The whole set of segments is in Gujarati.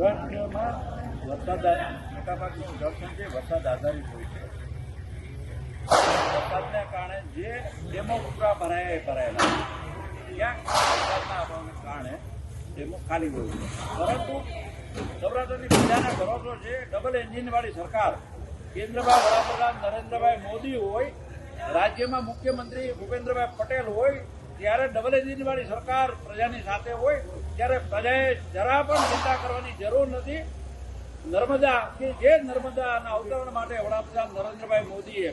સૌરાષ્ટ્રમાં વરસાદ મોટાભાગનું જળસંચય વરસાદ આધારિત હોય છે. વરસાદને કારણે જે ડેમો પૂરા ભરાયેલા ક્યાંક વરસાદના અભાવને કારણે ડેમો ખાલી હોય છે. પરંતુ સૌરાષ્ટ્રની પ્રજાના ભરોસો છે ડબલ એન્જિનવાળી સરકાર. કેન્દ્રમાં વડાપ્રધાન નરેન્દ્રભાઈ મોદી હોય, રાજ્યમાં મુખ્યમંત્રી ભૂપેન્દ્રભાઈ પટેલ હોય, ત્યારે ડબલ એન્જિનવાળી સરકાર પ્રજાની સાથે હોય ત્યારે પ્રજાએ જરા પણ ચિંતા કરવાની જરૂર નથી. નર્મદા કે જે નર્મદાના અવતરણ માટે વડાપ્રધાન નરેન્દ્રભાઈ મોદીએ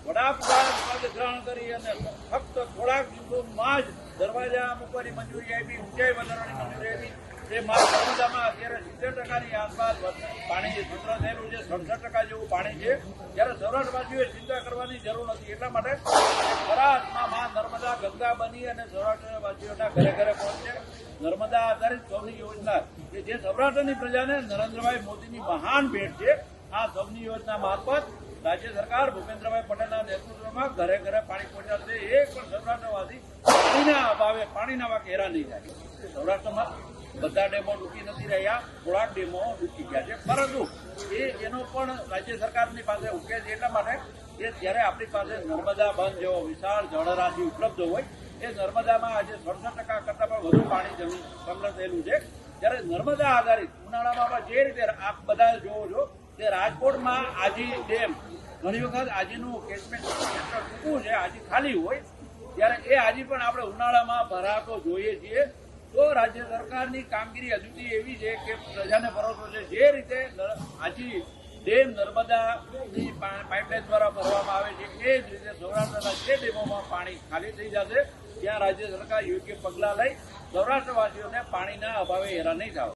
વડાપ્રધાન પદ ગ્રહણ કરી અને ફક્ત થોડાક દિવસોમાં જ દરવાજા મૂકવાની મંજૂરી આપી, ઊંચાઈ વધારવાની મંજૂરી આપી. જે નર્મદામાં અત્યારે 70%ની આસપાસ પાણી સંગ્રહ થયેલું છે, 67% જેવું પાણી છે. જ્યારે સૌરાષ્ટ્રવાસીઓએ ચિંતા કરવાની જરૂર નથી. એટલા માટે સૌરાષ્ટ્રમાં માં નર્મદા ગંગા બની અને સૌરાષ્ટ્રવાસીઓના ઘરે ઘરે પહોંચે. નર્મદા આધારિત સૌની યોજના કે જે સૌરાષ્ટ્રની પ્રજાને નરેન્દ્રભાઈ મોદીની મહાન ભેટ છે. આ સૌની યોજના મારફત રાજ્ય સરકાર ભૂપેન્દ્રભાઈ પટેલના નેતૃત્વમાં ઘરે ઘરે પાણી પહોંચાડશે. એક પણ સૌરાષ્ટ્રવાસી પાણીના અભાવે પાણીના વાકે હેરાન નહીં થાય. સૌરાષ્ટ્રમાં બધા ડેમો ડૂબી નથી રહ્યા, થોડાક ડેમો ડૂબી ગયા છે. પરંતુ એનો પણ રાજ્ય સરકારની પાસે ઉકેલ છે. એટલા માટે કે જ્યારે આપણી પાસે નર્મદા બંધ જેવો વિશાળ જળરાશિ ઉપલબ્ધ હોય, એ નર્મદામાં આજે 67% કરતાં પણ વધુ પાણી જમીન સંગ્રહ થયેલું છે. જ્યારે નર્મદા આધારિત ઉનાળામાં જે રીતે આપ બધા જોવો છો કે રાજકોટમાં આજી ડેમ ઘણી વખત આજીનું કેચમેન્ટ ટૂંકું છે, આજી ખાલી હોય, ત્યારે એ આજી પણ આપણે ઉનાળામાં ભરાતો જોઈએ છીએ. તો રાજ્ય સરકારની કામગીરી હજુથી એવી છે કે પ્રજાને ભરોસો છે. જે રીતે આજી ડેમ નર્મદાની પાઇપલાઇન દ્વારા ભરવામાં આવે છે, એ જ રીતે સૌરાષ્ટ્રના જે ડેમોમાં પાણી ખાલી થઈ જશે ત્યાં રાજ્ય સરકાર યોગ્ય પગલાં લઈ સૌરાષ્ટ્રવાસીઓને પાણીના અભાવે હેરાન નહીં થાય.